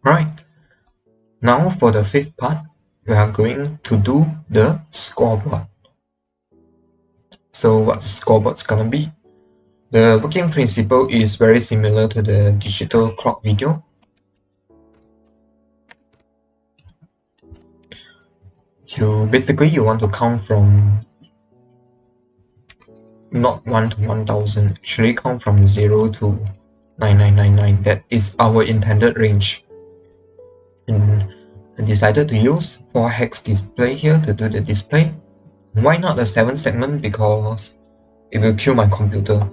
Right, now for the fifth part, we are going to do the scoreboard. So what the scoreboard's gonna be? The working principle is very similar to the digital clock video. You want to count from not 1 to 1000, actually count from 0 to 9999. That is our intended range. And I decided to use 4 hex display here to do the display. Why not a 7 segment? Because it will kill my computer.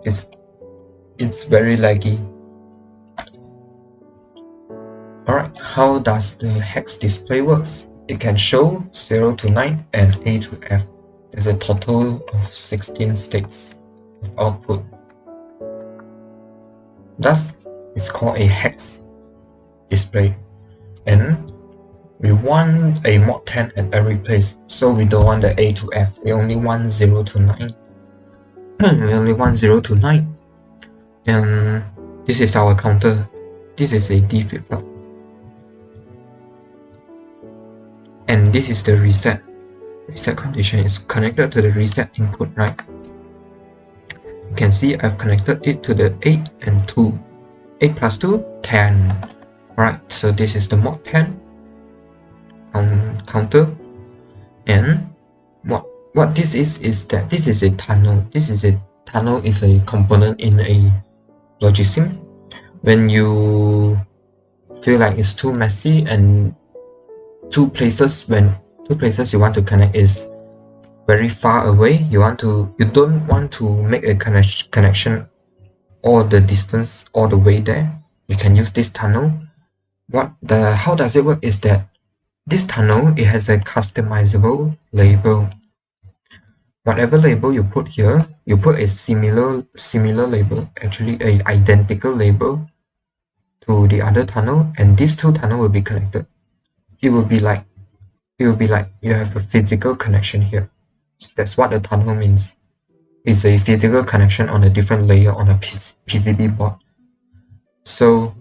It's very laggy. Alright, how does the hex display works? It can show 0 to 9 and A to F. There's a total of 16 states of output. Thus, it's called a hex display. And we want a mod 10 at every place, so we don't want the A to F. We only want 0 to 9. We only want 0 to 9. And this is our counter. This is a D flip-flop. And this is the reset. Reset condition is connected to the reset input, right? You can see I've connected it to the 8 and 2. 8 plus 2, 10. Alright, so this is the mod 10 counter. And what this is that this is a tunnel. Tunnel is a component in a logisim. When you feel like it's too messy and two places you want to connect is very far away, you don't want to make a connection all the distance all the way there, you can use this tunnel. How does it work is that this tunnel, it has a customizable label. Whatever label you put here, you put a similar label, actually a identical label to the other tunnel, and these two tunnels will be connected. It will be like you have a physical connection here. That's what a tunnel means. It's a physical connection on a different layer on a PCB board. So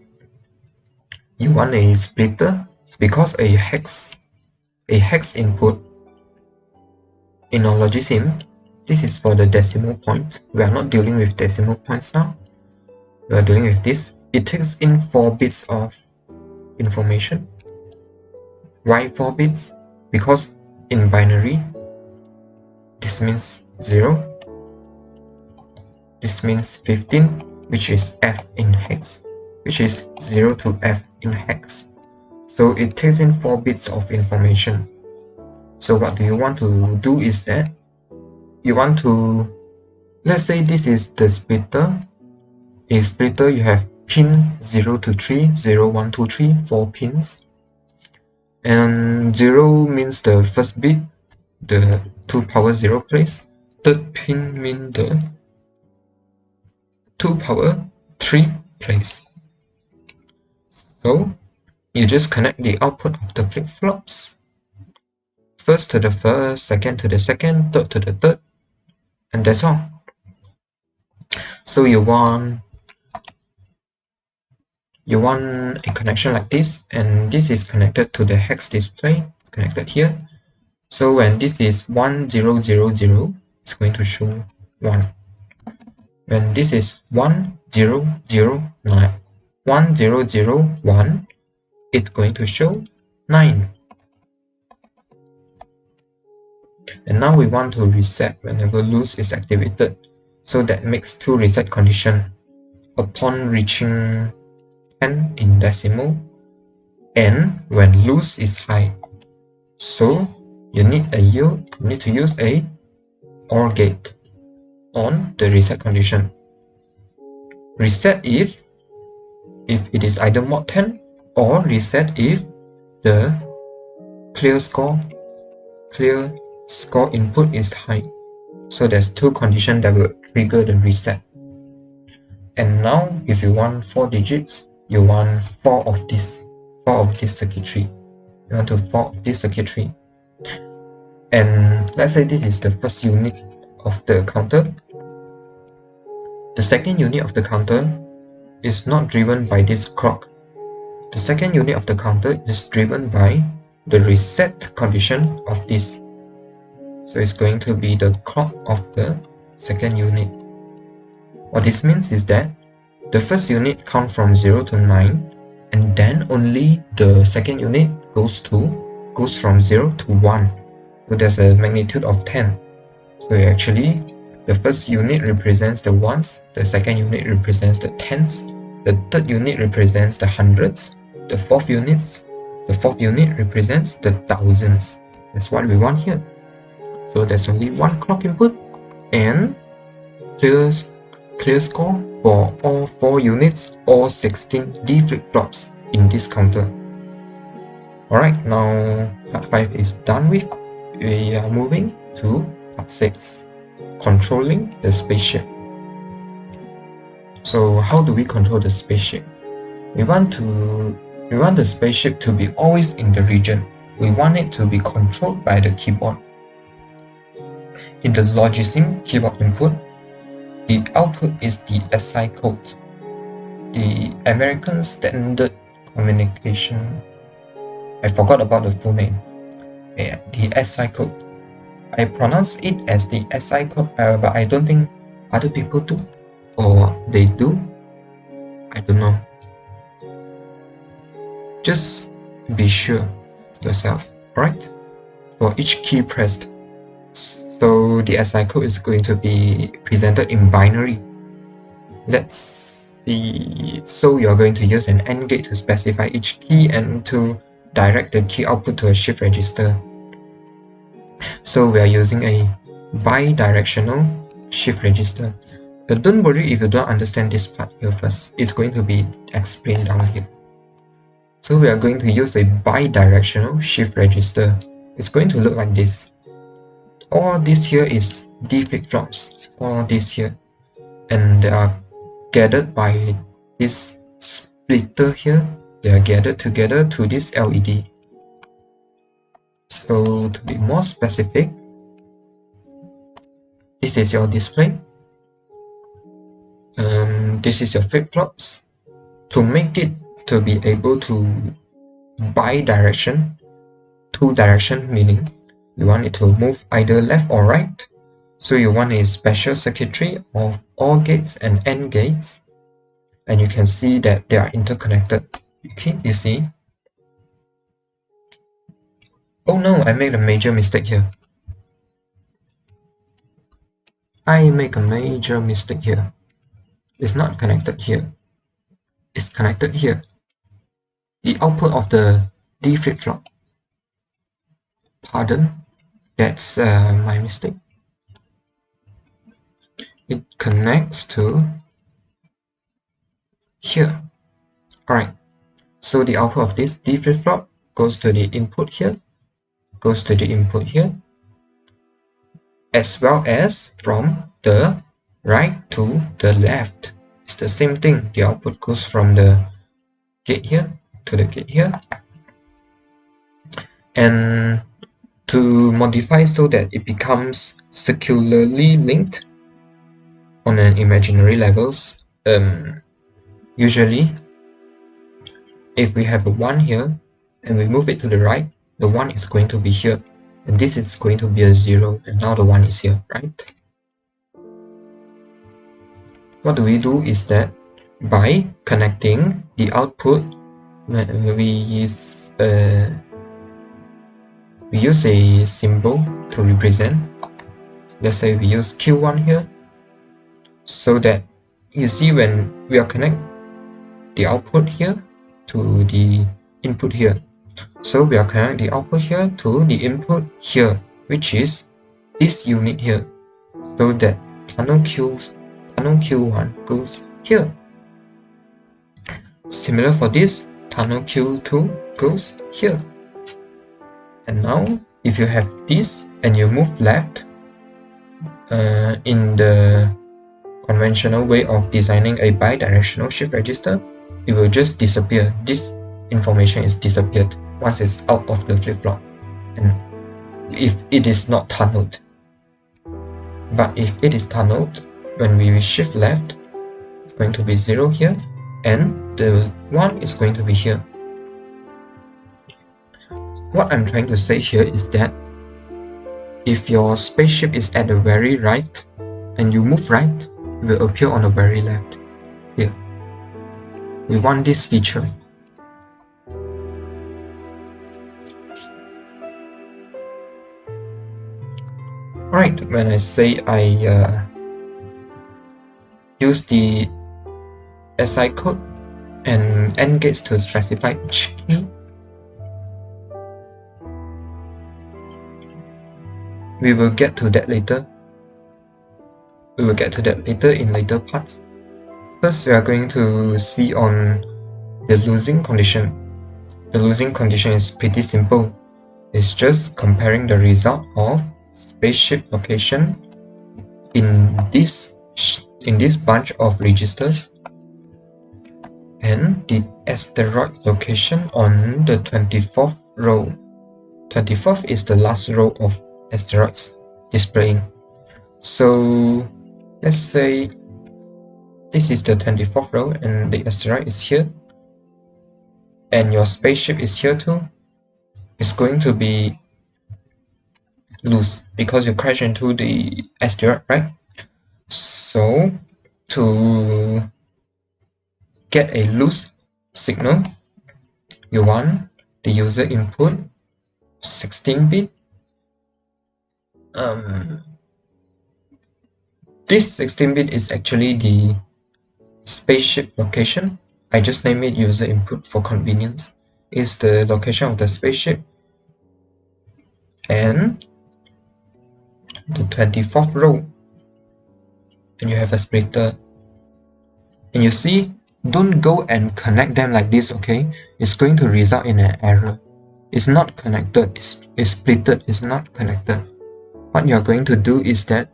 you want a splitter, because a hex input in our logisim, this is for the decimal point. We are not dealing with decimal points now. We are dealing with this. It takes in 4 bits of information. Why 4 bits? Because in binary, this means 0. This means 15, which is F in hex, which is 0 to F in hex. So it takes in 4 bits of information. So what do you want to do is that you want to, let's say this is the splitter. A splitter, you have pin 0 to 3, 0, 1, 2, 3, 4 pins. And 0 means the first bit, the 2 power 0 place. Third pin means the 2 power 3 place. So you just connect the output of the flip-flops. First to the first, second to the second, third to the third, and that's all. So you want a connection like this, and this is connected to the hex display. It's connected here. So when this is 1000, it's going to show 1. When this is 1001, it's going to show 9. And now we want to reset whenever loose is activated. So that makes 2 reset condition upon reaching 10 in decimal and when loose is high. So you need to use a OR gate on the reset condition. Reset if it is either mod 10, or reset if the clear score input is high. So there's 2 conditions that will trigger the reset. And now if you want 4 digits, you want 4 of this circuitry. You want 4 of this circuitry. And let's say this is the first unit of the counter. The second unit of the counter is not driven by this clock. the second unit of the counter is driven by the reset condition of this. So it's going to be the clock of the second unit. What this means is that the first unit counts from 0 to 9, and then only the second unit goes from 0 to 1. So there's a magnitude of 10. So actually, the first unit represents the ones, the second unit represents the tens, the third unit represents the hundreds, the fourth unit represents the thousands. That's what we want here. So there's only one clock input and clear score for all 4 units or 16 D flip-flops in this counter. Alright, now part 5 is done with. We are moving to part 6, controlling the spaceship. So how do we control the spaceship? We want the spaceship to be always in the region. We want it to be controlled by the keyboard. In the logisim keyboard input, the output is the SI code, the American Standard Communication. I forgot about the full name. Yeah, the SI code. I pronounce it as the SI code, but I don't think other people do, or they do. I don't know. Just be sure yourself, alright? For each key pressed. So the SI code is going to be presented in binary. Let's see. So you're going to use an AND gate to specify each key and to direct the key output to a shift register. So we are using a bi-directional shift register. But don't worry if you don't understand this part here first. It's going to be explained down here. So we are going to use a bi-directional shift register. It's going to look like this. All this here is D flip-flops. All this here. And they are gathered by this splitter here. They are gathered together to this LED. So to be more specific, this is your display. This is your flip-flops. To make it to be able to bi-direction, two-direction, meaning you want it to move either left or right. So you want a special circuitry of OR gates and AND gates, and you can see that they are interconnected. Okay, you see? Oh no, I made a major mistake here. It's not connected here. It's connected here. The output of the D flip-flop. Pardon, that's my mistake. It connects to here. Alright, so the output of this D flip-flop goes to the input here, goes to the input here, as well as from the right to the left. It's the same thing. The output goes from the gate here to the gate here. And to modify so that it becomes circularly linked on an imaginary levels, usually if we have a 1 here and we move it to the right, the 1 is going to be here, and this is going to be a 0, and now the 1 is here, right? What do we do is that by connecting the output, we use a symbol to represent. Let's say we use Q1 here, so that you see when we are connect the output here to the input here. So we are connect the output here to the input here, which is this unit here, so that tunnel Q1 goes here. Similar for this, tunnel Q2 goes here. And now, if you have this and you move left, in the conventional way of designing a bi-directional shift register, it will just disappear. This information is disappeared once it's out of the flip-flop, and if it is not tunneled. But if it is tunneled, when we shift left, it's going to be 0 here, and the 1 is going to be here. what I'm trying to say here is that if your spaceship is at the very right and you move right, it will appear on the very left. Here, we want this feature. Alright, when I say I use the SI code and AND gates to specify each key, we will get to that later. We will get to that later in later parts. First, we are going to see on the losing condition. The losing condition is pretty simple. It's just comparing the result of spaceship location in this bunch of registers and the asteroid location on the 24th row. 24th is the last row of asteroids displaying. So let's say this is the 24th row and the asteroid is here and your spaceship is here too. It's going to be loose because you crash into the asteroid, right? So to get a loose signal, you want the user input 16-bit. This 16-bit is actually the spaceship location. I just name it user input for convenience. It's the location of the spaceship and the 24th row. And you have a splitter. And you see, don't go and connect them like this, okay? It's going to result in an error. It's not connected, it's splitted, it's not connected. What you're going to do is that,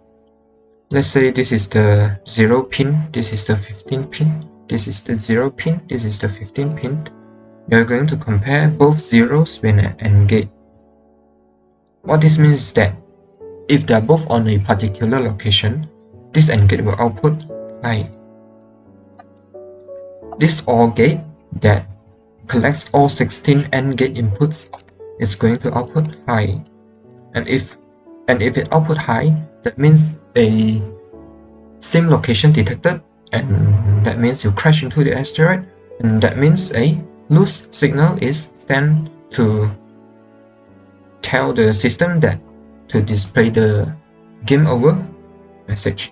let's say this is the 0 pin, this is the 15 pin, this is the 0 pin, this is the 15 pin. You're going to compare both zeros with an AND gate. What this means is that if they're both on a particular location, this AND gate will output high. This OR gate that collects all 16 AND gate inputs is going to output high. And if it output high, that means a same location detected, and that means you crash into the asteroid, and that means a loose signal is sent to tell the system that to display the game over message.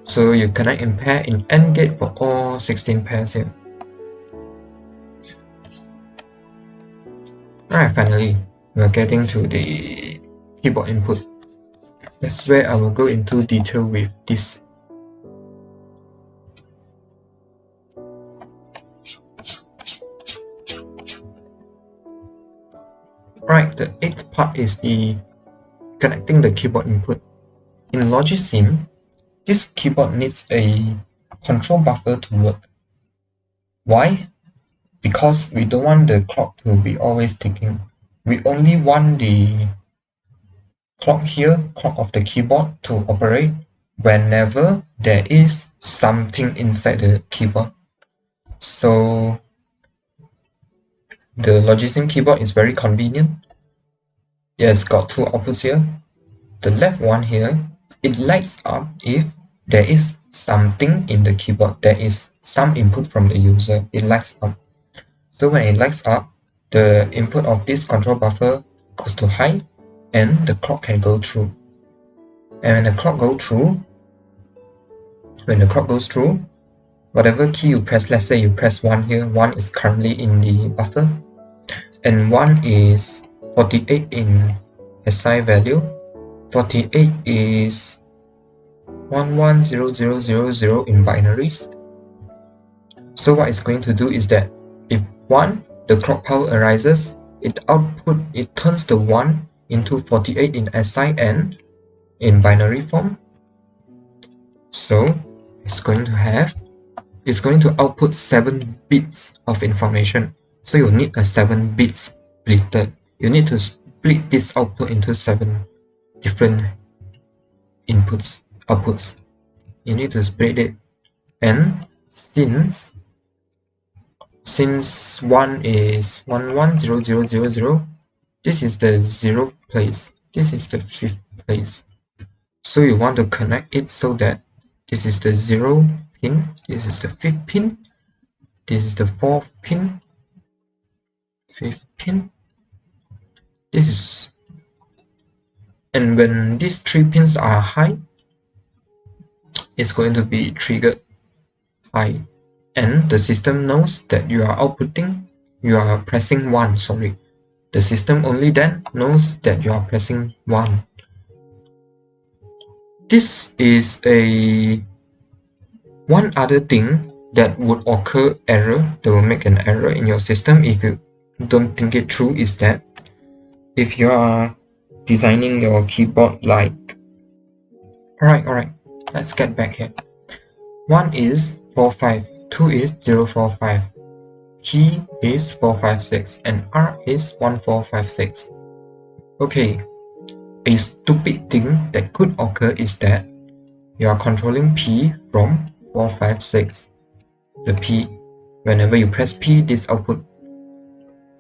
So you connect in pair in AND gate for all 16 pairs here. Alright, finally, we are getting to the keyboard input. That's where I will go into detail with this. Alright, the 8th part is the connecting the keyboard input. In logisim, this keyboard needs a control buffer to work. Why? Because we don't want the clock to be always ticking. We only want the clock here, clock of the keyboard, to operate whenever there is something inside the keyboard. So the logisim keyboard is very convenient. It has got two outputs here. The left one here, it lights up if there is something in the keyboard, there is some input from the user, it lights up. So when it lights up, the input of this control buffer goes to high and the clock can go through. And when the clock goes through, whatever key you press, let's say you press 1 here, 1 is currently in the buffer, and 1 is 48 in SI value, 48 is 110000 in binaries. So what it's going to do is that if 1, the clock power arises, it turns the 1 into 48 in SI and in binary form. So it's going to output 7 bits of information. So you need a 7 bit splitter. You need to split this output into 7 different outputs. You need to split it. And since since 1 is 1 1 0 0 0 0, this is the 0th place, this is the 5th place. So you want to connect it so that this is the 0 pin, this is the 5th pin, this is the 4th pin, 5th pin, this is, and when these 3 pins are high, it's going to be triggered high, and the system knows that you are pressing 1, sorry. The system only then knows that you are pressing 1. This is one other thing that would occur error, that will make an error in your system if you don't think it through, is that if you are designing your keyboard like, alright, let's get back here. 1 is 4 5, 2 is 0 4 5, key is 4 5 6, and R is 1 4 5 6. Okay, a stupid thing that could occur is that you are controlling P from 4 5 6. The P, whenever you press P, this output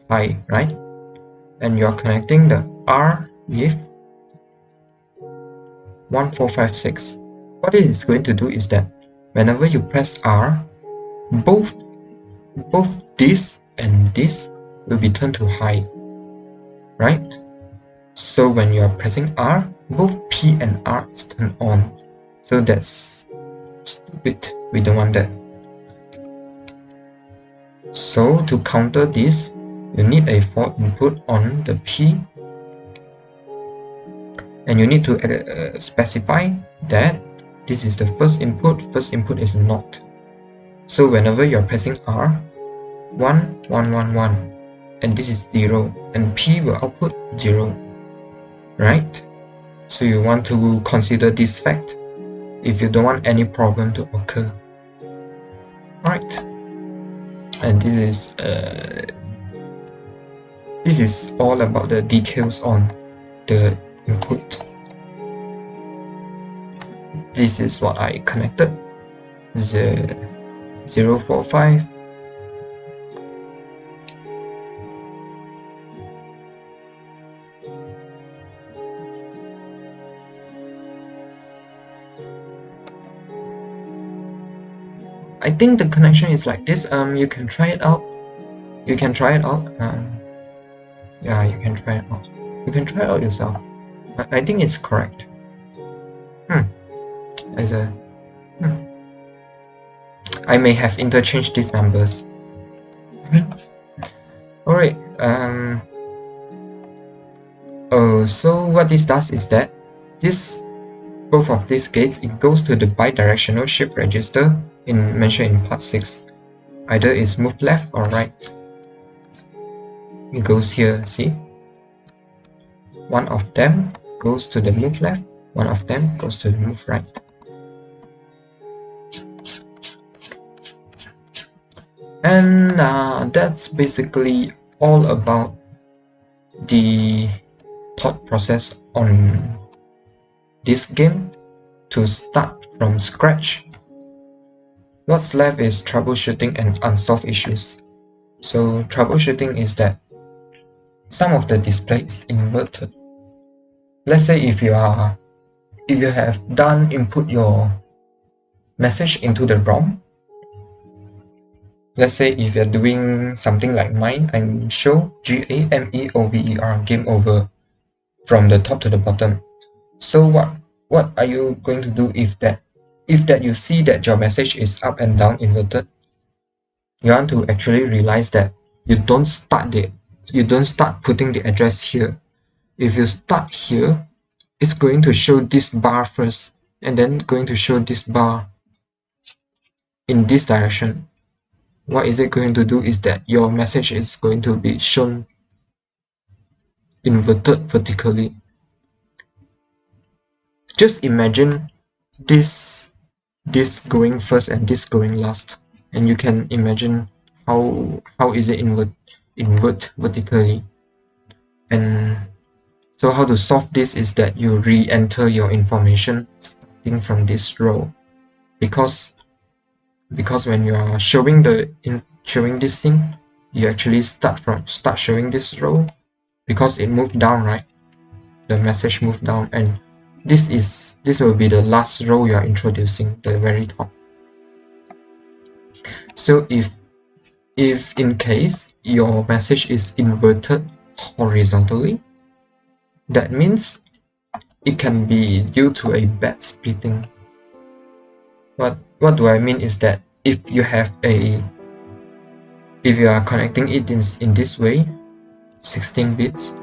high, right? And you are connecting the R with 1 4 5 6. What it is going to do is that whenever you press R, both this and this will be turned to high, right? So when you are pressing R, both P and R is turned on. So that's stupid. We don't want that. So to counter this, you need a 4 input on the P, and you need to specify that this is the first input. First input is not. So whenever you are pressing R, 1 1 1 1, and this is 0, and P will output 0, right? So you want to consider this fact if you don't want any problem to occur. Alright, and this is all about the details on the input. This is what I connected. 0 4 5. I think the connection is like this. You can try it out. Yeah, you can try it out. You can try it out yourself. I think it's correct. I may have interchanged these numbers. Alright. So what this does is that both of these gates, it goes to the bidirectional shift register mentioned in part 6. Either it's move left or right. It goes here, see? One of them goes to the move left, one of them goes to the move right. And that's basically all about the thought process on this game. To start from scratch, what's left is troubleshooting and unsolved issues. So troubleshooting is that some of the display is inverted. Let's say if you have input your message into the ROM. Let's say if you're doing something like mine, and show GAMEOVER, game over, from the top to the bottom. So what are you going to do if you see that your message is up and down inverted? You want to actually realize that you don't start putting the address here. If you start here, it's going to show this bar first, and then going to show this bar in this direction. What is it going to do is that your message is going to be shown inverted vertically. Just imagine this going first and this going last, and you can imagine how is it invert vertically. And so how to solve this is that you re-enter your information starting from this row, because because when you are showing this thing, you actually start showing this row because it moved down, right? The message moved down, and this will be the last row you are introducing, the very top. So if in case your message is inverted horizontally, that means it can be due to a bad splitting. What do I mean is that if you are connecting it in this way, 16 bits,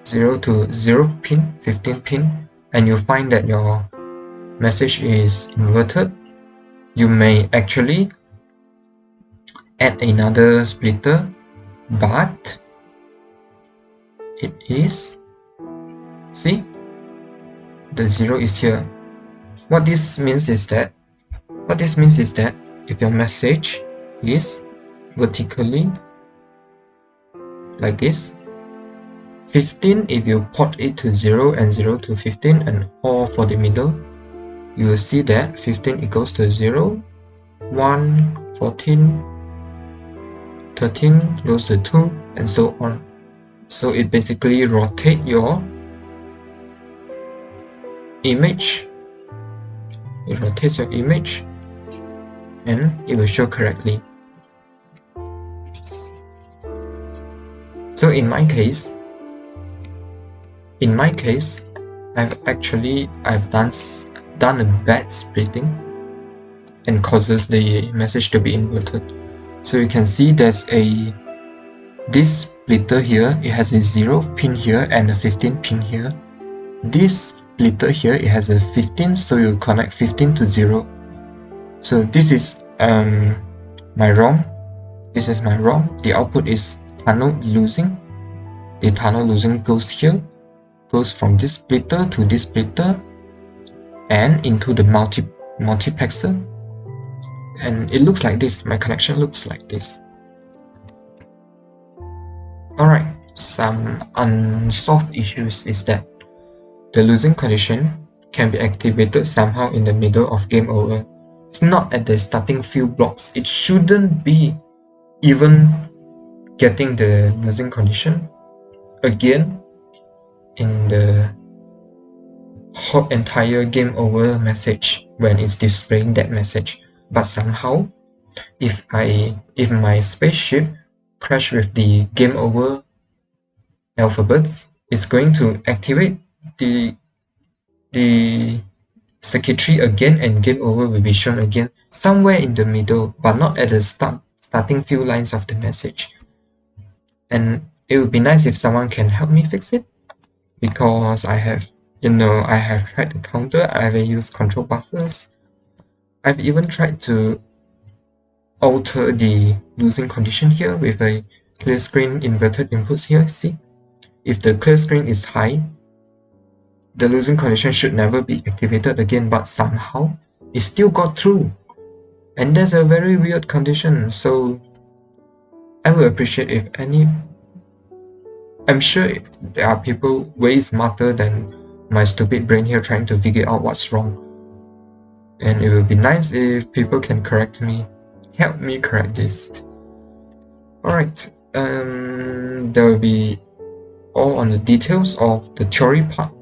0 to 0 pin, 15 pin, and you find that your message is inverted, you may actually add another splitter, but it is, see, the 0 is here. What this means is that if your message is vertically like this, 15 if you port it to 0 and 0 to 15 and all for the middle, you will see that 15 equals to 0, 1, 14, 13 goes to 2, and so on. So it basically rotates your image. It rotates your image and it will show correctly. So in my case, I've done a bad splitting and causes the message to be inverted. So you can see there's this splitter here, it has a 0 pin here and a 15 pin here. This splitter here, it has a 15, so you connect 15 to 0. So this is my ROM. This is my ROM. The output is tunnel losing. The tunnel losing goes here, goes from this splitter to this splitter and into the multiplexer. And it looks like this. My connection looks like this. Alright, some unsolved issues is that the losing condition can be activated somehow in the middle of game over. It's not at the starting few blocks. It shouldn't be even getting the losing condition again in the whole entire game over message when it's displaying that message. But somehow, if my spaceship crash with the game over alphabets, it's going to activate the circuitry again, and game over will be shown again somewhere in the middle, but not at the starting few lines of the message. And it would be nice if someone can help me fix it, because I have tried the counter, I've used control buffers, I've even tried to alter the losing condition here with a clear screen inverted inputs here. See, if the clear screen is high, the losing condition should never be activated again, but somehow it still got through, and that's a very weird condition. So I would appreciate if I'm sure there are people way smarter than my stupid brain here trying to figure out what's wrong, and it would be nice if people can help me correct this. Alright, there will be all on the details of the theory part